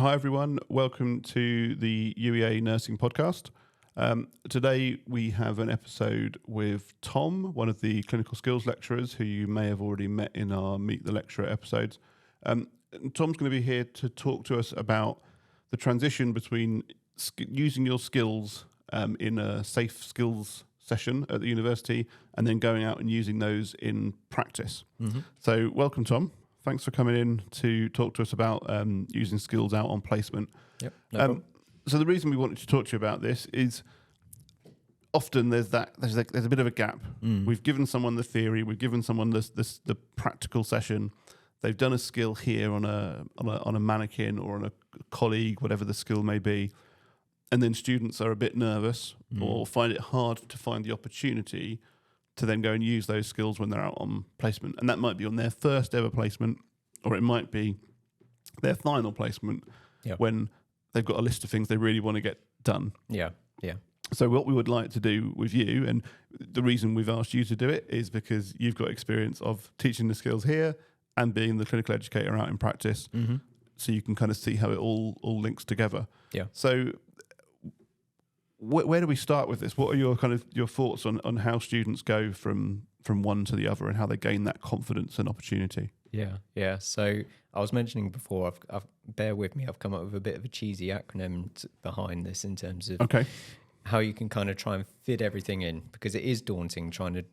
Hi everyone, welcome to the UEA Nursing Podcast. Today we have an episode with Tom, one of the clinical skills lecturers who you may have already met in our Meet the Lecturer episodes. Tom's going to be here to talk to us about the transition between using your skills in a safe skills session at the university and then going out and using those in practice. Mm-hmm. So welcome, Tom. Thanks for coming in to talk to us about using skills out on placement. Yep. No problem. So the reason we wanted to talk to you about this is often there's a bit of a gap. We've given someone the theory, we've given someone the practical session. They've done a skill here on a mannequin or on a colleague, whatever the skill may be, and then students are a bit nervous or find it hard to find the opportunity to then go and use those skills when they're out on placement. And that might be on their first ever placement, or it might be their final placement when they've got a list of things they really want to get done. Yeah. So what we would like to do with you, and the reason we've asked you to do it is because you've got experience of teaching the skills here and being the clinical educator out in practice. Mm-hmm. So you can kind of see how it all links together. Yeah. So where do we start with this? What are your thoughts on how students go from one to the other and how they gain that confidence and opportunity? Yeah. So I was mentioning before, I've bear with me, I've come up with a bit of a cheesy acronym behind this in terms of how you can kind of try and fit everything in, because it is daunting trying to,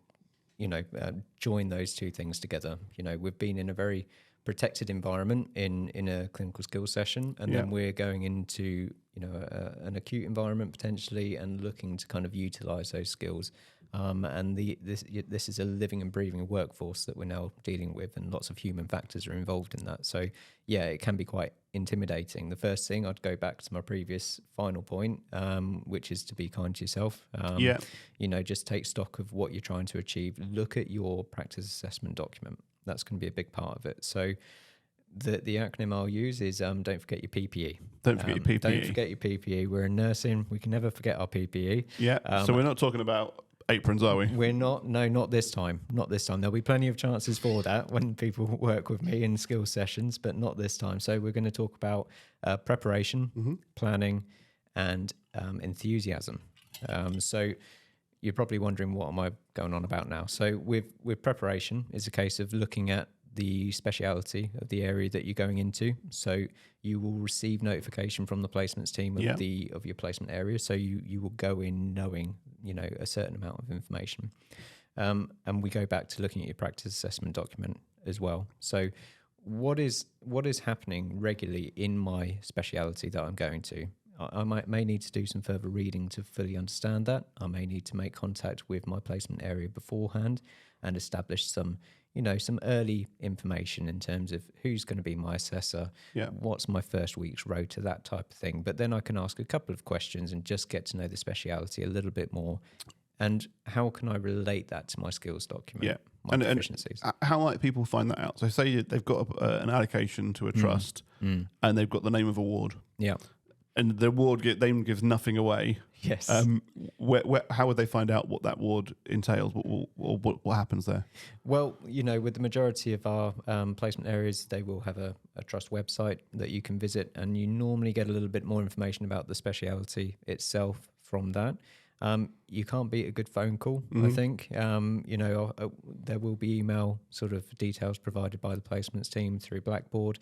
join those two things together. We've been in a very protected environment in a clinical skills session, and then we're going into an acute environment potentially and looking to kind of utilize those skills. And this is a living and breathing workforce that we're now dealing with, and lots of human factors are involved in that. So it can be quite intimidating. The first thing, I'd go back to my previous final point, which is to be kind to yourself. Just take stock of what you're trying to achieve. Look at your practice assessment document. That's going to be a big part of it. So the acronym I'll use is don't forget your PPE. Don't forget your PPE. Don't forget your PPE. We're in nursing. We can never forget our PPE. Yeah. So we're not talking about aprons, are we? We're not. No, not this time. Not this time. There'll be plenty of chances for that when people work with me in skills sessions, but not this time. So we're going to talk about preparation, planning, and enthusiasm. So you're probably wondering, what am I going on about now? So with preparation, it's a case of looking at the speciality of the area that you're going into. So you will receive notification from the placements team of your placement area. So you will go in knowing, a certain amount of information. And we go back to looking at your practice assessment document as well. So what is happening regularly in my speciality that I'm going to? I may need to do some further reading to fully understand that. I may need to make contact with my placement area beforehand and establish some early information in terms of who's going to be my assessor, what's my first week's rota, that type of thing. But then I can ask a couple of questions and just get to know the speciality a little bit more. And how can I relate that to my skills document, my proficiencies? And how might people find that out? So say they've got an allocation to a trust and they've got the name of a ward. Yeah. And the ward name gives nothing away. Yes. How would they find out what that ward entails? What happens there? Well, with the majority of our placement areas, they will have a trust website that you can visit, and you normally get a little bit more information about the speciality itself from that. You can't beat a good phone call, I think. There will be email sort of details provided by the placements team through Blackboard.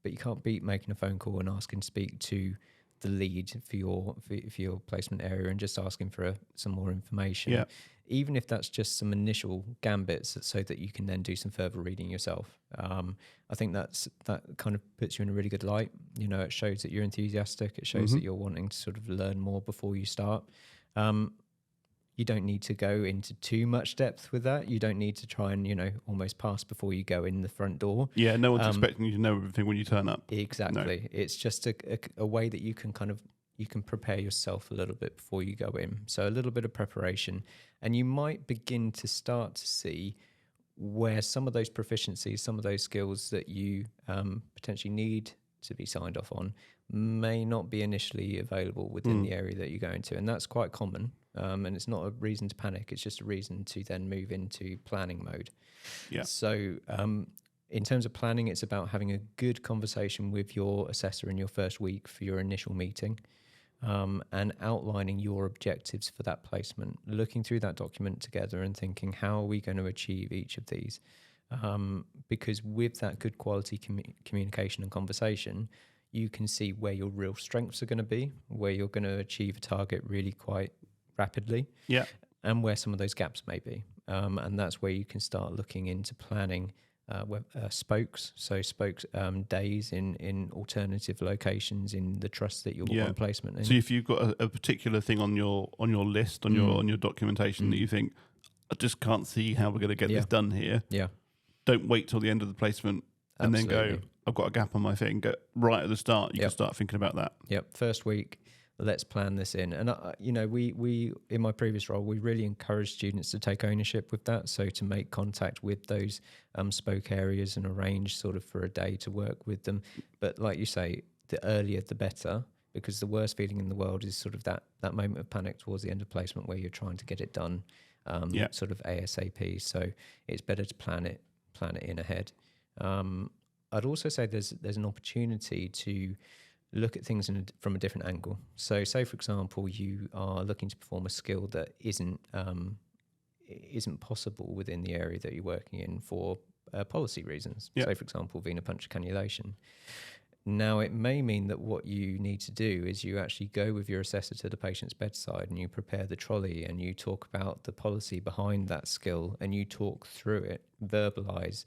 But you can't beat making a phone call and asking to speak to the lead for your placement area and just asking for some more information. Yeah. Even if that's just some initial gambits so that you can then do some further reading yourself. I think that kind of puts you in a really good light. It shows that you're enthusiastic. It shows that you're wanting to sort of learn more before you start. You don't need to go into too much depth with that. You don't need to try and, almost pass before you go in the front door. Yeah, no one's expecting you to know everything when you turn up. Exactly. No. It's just a way that you can prepare yourself a little bit before you go in. So a little bit of preparation. And you might begin to start to see where some of those proficiencies, some of those skills that you potentially need to be signed off on may not be initially available within the area that you're going to. And that's quite common. And it's not a reason to panic. It's just a reason to then move into planning mode. Yeah. So in terms of planning, it's about having a good conversation with your assessor in your first week for your initial meeting, and outlining your objectives for that placement, looking through that document together and thinking, how are we going to achieve each of these? Because with that good quality communication and conversation, you can see where your real strengths are going to be, where you're going to achieve a target really quite rapidly, and where some of those gaps may be. And that's where you can start looking into planning spokes. So spokes days in alternative locations in the trust that you're on placement in. So if you've got a particular thing on your list, on your documentation that you think, I just can't see how we're going to get this done here. Yeah. Don't wait till the end of the placement and then go, I've got a gap on my thing. Go right at the start. You can start thinking about that. Yep. First week, let's plan this in. And, we in my previous role, we really encourage students to take ownership with that. So to make contact with those spoke areas and arrange sort of for a day to work with them. But like you say, the earlier the better, because the worst feeling in the world is sort of that moment of panic towards the end of placement where you're trying to get it done sort of ASAP. So it's better to plan it in ahead. I'd also say there's an opportunity to look at things from a different angle. So say, for example, you are looking to perform a skill that isn't possible within the area that you're working in for policy reasons. Say, for example, venipuncture cannulation. Now, it may mean that what you need to do is you actually go with your assessor to the patient's bedside and you prepare the trolley and you talk about the policy behind that skill and you talk through it, verbalise,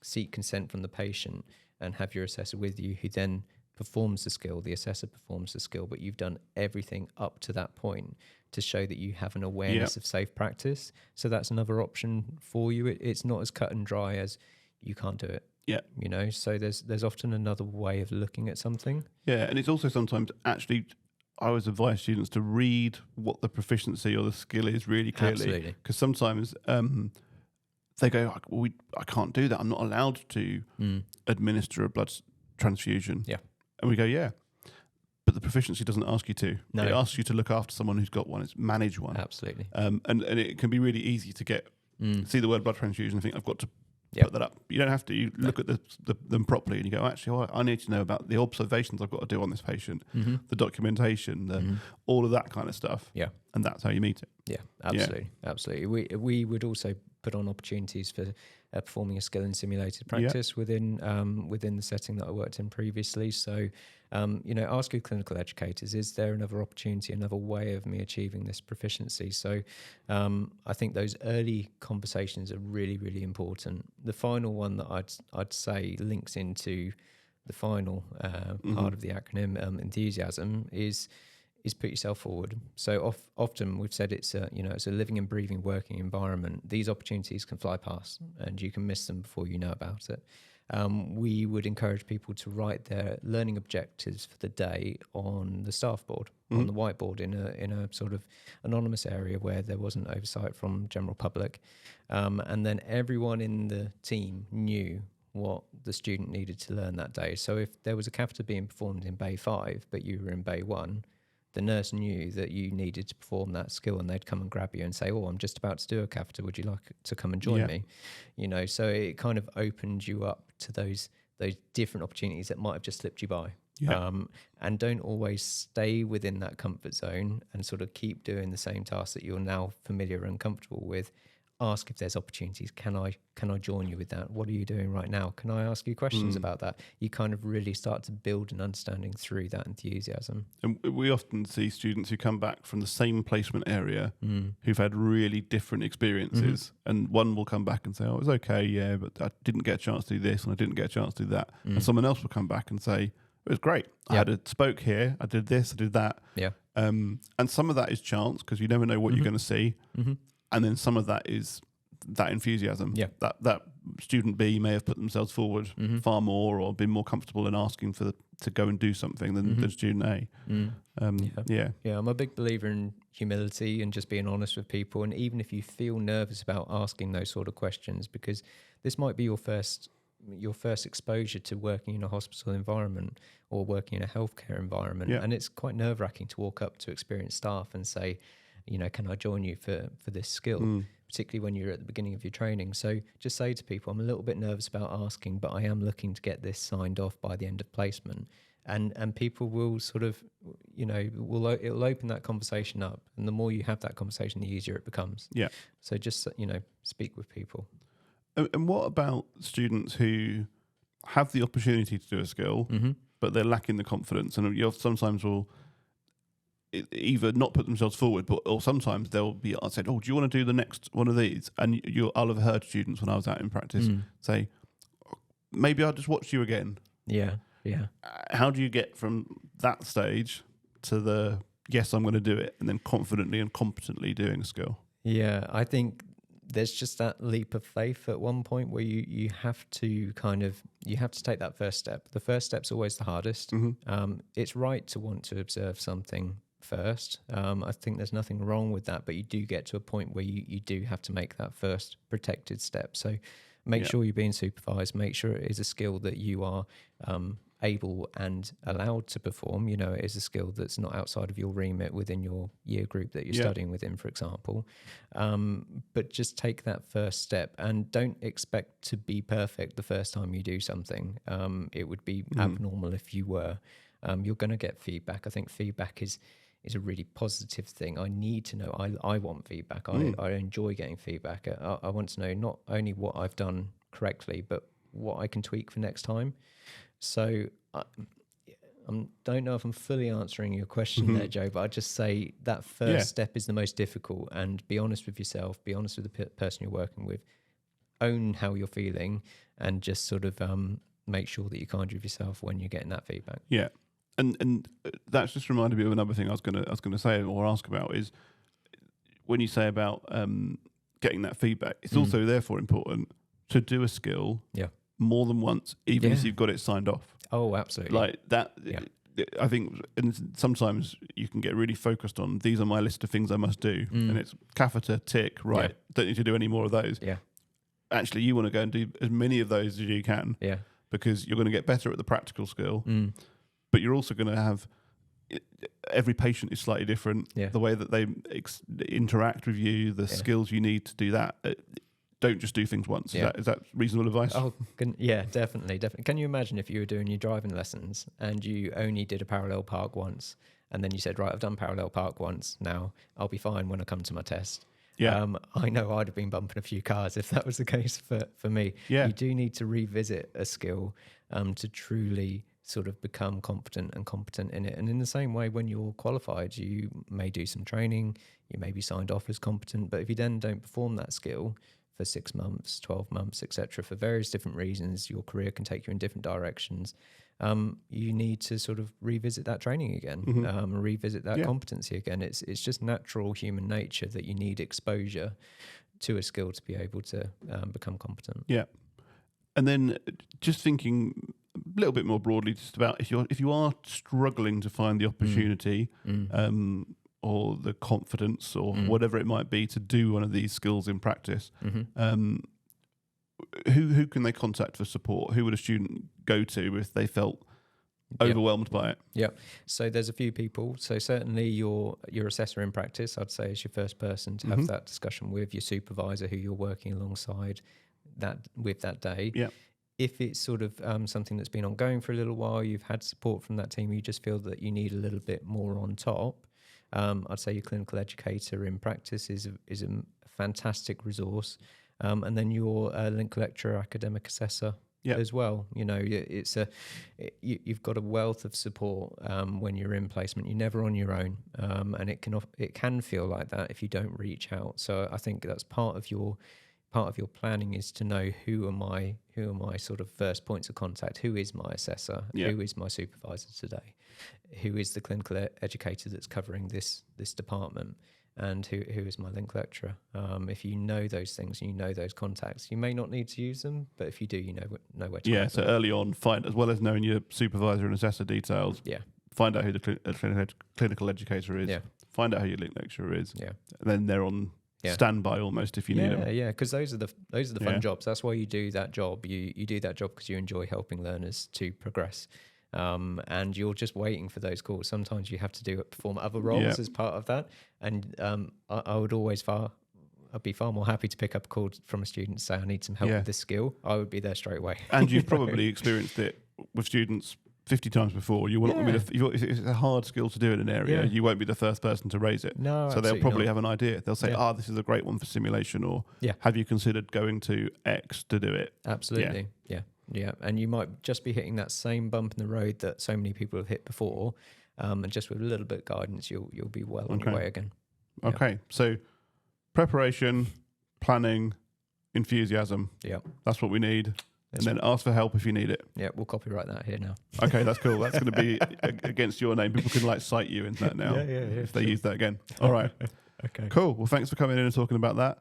seek consent from the patient and have your assessor with you, who then performs the skill. The assessor performs the skill, but you've done everything up to that point to show that you have an awareness of safe practice. So that's another option for you. It's not as cut and dry as you can't do it. Yeah. So there's often another way of looking at something. Yeah, and it's also sometimes actually, I always advise students to read what the proficiency or the skill is really clearly. Absolutely. Because sometimes they go, I can't do that. I'm not allowed to administer a blood transfusion. Yeah. And we go, but the proficiency doesn't ask you to. No. It asks you to look after someone who's got one. It's manage one. Absolutely. And it can be really easy to get see the word blood transfusion and think, I've got to put that up. You don't have to. You look at them properly and you go, actually, I need to know about the observations I've got to do on this patient, the documentation, all of that kind of stuff. Yeah. And that's how you meet it. Yeah, absolutely. Absolutely. We would also put on opportunities for performing a skill in simulated practice within the setting that I worked in previously. So, ask your clinical educators, is there another opportunity, another way of me achieving this proficiency? So I think those early conversations are really, really important. The final one that I'd say links into the final part of the acronym, enthusiasm, is put yourself forward. So often we've said it's a living and breathing working environment. These opportunities can fly past and you can miss them before you know about it. We would encourage people to write their learning objectives for the day on the staff board, on the whiteboard in a sort of anonymous area where there wasn't oversight from general public. And then everyone in the team knew what the student needed to learn that day. So if there was a catheter being performed in Bay 5, but you were in Bay 1, the nurse knew that you needed to perform that skill and they'd come and grab you and say, I'm just about to do a catheter. Would you like to come and join me? So it kind of opened you up to those different opportunities that might have just slipped you by. Yeah. And don't always stay within that comfort zone and sort of keep doing the same tasks that you're now familiar and comfortable with. Ask if there's opportunities. Can I join you with that? What are you doing right now? Can I ask you questions about that? You kind of really start to build an understanding through that enthusiasm. And we often see students who come back from the same placement area who've had really different experiences, and one will come back and say, it was okay, but I didn't get a chance to do this and I didn't get a chance to do that. And someone else will come back and say, it was great. I had a spoke here, I did this, I did that. Yeah. And some of that is chance because you never know what you're going to see. And then some of that is that enthusiasm. Yeah. That student B may have put themselves forward far more or been more comfortable in asking to go and do something than student A. I'm a big believer in humility and just being honest with people. And even if you feel nervous about asking those sort of questions, because this might be your first exposure to working in a hospital environment or working in a healthcare environment. And it's quite nerve-wracking to walk up to experienced staff and say, can I join you for this skill? particularly when you're at the beginning of your training. So just say to people, I'm a little bit nervous about asking, but I am looking to get this signed off by the end of placement. And people will sort of, it'll open that conversation up. And the more you have that conversation, the easier it becomes. Yeah. So just, speak with people. And what about students who have the opportunity to do a skill, but they're lacking the confidence, and you sometimes will either not put themselves forward, or sometimes they'll be said, "Oh, do you want to do the next one of these?" And I'll have heard students when I was out in practice say, "Maybe I'll just watch you again." Yeah. How do you get from that stage to the yes, I'm going to do it, and then confidently and competently doing a skill? Yeah, I think there's just that leap of faith at one point where you have to take that first step. The first step's always the hardest. It's right to want to observe something first. I think there's nothing wrong with that, but you do get to a point where you do have to make that first protected step. So make sure you're being supervised, make sure it is a skill that you are able and allowed to perform. It is a skill that's not outside of your remit within your year group that you're studying within, for example. But just take that first step and don't expect to be perfect the first time you do something. It would be abnormal if you were. You're going to get feedback. I think feedback is a really positive thing. I need to know. I want feedback. I enjoy getting feedback. I want to know not only what I've done correctly, but what I can tweak for next time. So I don't know if I'm fully answering your question there, Joe, but I'd just say that first step is the most difficult, and be honest with yourself, be honest with the person you're working with, own how you're feeling, and just sort of make sure that you're kind with yourself when you're getting that feedback. Yeah. And that's just reminded me of another thing I was gonna say or ask about is when you say about getting that feedback, it's also therefore important to do a skill more than once, even if you've got it signed off. Oh, absolutely. Like that. Yeah. I think, and sometimes you can get really focused on these are my list of things I must do, and it's catheter, tick, right? Don't need to do any more of those. Yeah. Actually, you want to go and do as many of those as you can. Yeah. Because you're going to get better at the practical skill, but you're also going to have every patient is slightly different. Yeah. The way that they interact with you, the skills you need to do that. Don't just do things once. Is that reasonable advice? Oh, definitely. Can you imagine if you were doing your driving lessons and you only did a parallel park once, and then you said, right, I've done parallel park once, now I'll be fine when I come to my test. Yeah. I know I'd have been bumping a few cars if that was the case for me. Yeah. You do need to revisit a skill to truly sort of become confident and competent in it. And in the same way, when you're qualified, you may do some training, you may be signed off as competent, but if you then don't perform that skill for 6 months, 12 months, etc., for various different reasons, your career can take you in different directions. You need to sort of revisit that training again, revisit that competency again. It's just natural human nature that you need exposure to a skill to be able to become competent. Yeah. And then just thinking a little bit more broadly, just about if you are struggling to find the opportunity, or the confidence or whatever it might be to do one of these skills in practice, who can they contact for support? Who would a student go to if they felt overwhelmed by it? Yeah. So there's a few people. So certainly your assessor in practice, I'd say, is your first person to have that discussion with. Your supervisor who you're working alongside that day. Yeah. If it's sort of something that's been ongoing for a little while, you've had support from that team, you just feel that you need a little bit more on top, I'd say your clinical educator in practice is a fantastic resource, and then your link lecturer, academic assessor as well. You've got a wealth of support when you're in placement. You're never on your own, and it can feel like that if you don't reach out. So I think that's part of your planning is to know who are my sort of first points of contact. Who is my assessor? Who is my supervisor today? Who is the clinical educator that's covering this department? And who is my link lecturer? If you know those things and you know those contacts, you may not need to use them, but if you do, you know where to. Yeah. So early on, as well as knowing your supervisor and assessor details. Yeah. Find out who the clinical educator is. Yeah. Find out who your link lecturer is. Yeah. And then they're on standby almost if you need them. Yeah, because those are the fun jobs. That's why you do that job. You do that job because you enjoy helping learners to progress. And you're just waiting for those calls. Sometimes you have to perform other roles as part of that. And I would always I'd be far more happy to pick up a call from a student to say I need some help with this skill. I would be there straight away. And you've probably experienced it with students 50 times before. You will not be it's a hard skill to do in an area. You won't be the first person to raise it. No, so they'll probably not. have an idea. They'll say, this is a great one for simulation, or have you considered going to X to do it? Absolutely. Yeah. And you might just be hitting that same bump in the road that so many people have hit before. And just with a little bit of guidance, you'll be well on your way again. Okay. So preparation, planning, enthusiasm. Yeah. That's what we need. And then ask for help if you need it. Yeah, we'll copyright that here now. Okay, that's cool. That's going to be against your name. People can cite you in that now if they use that again. All right. Okay. Cool. Well, thanks for coming in and talking about that.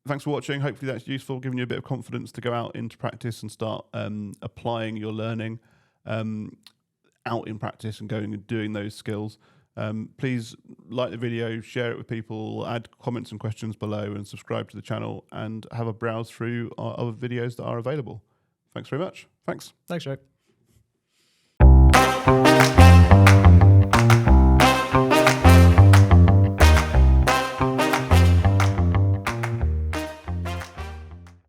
Thanks for watching. Hopefully that's useful, giving you a bit of confidence to go out into practice and start applying your learning out in practice and going and doing those skills. Please like the video, share it with people, add comments and questions below, and subscribe to the channel, and have a browse through our other videos that are available. Thanks very much. Thanks. Thanks, Joe.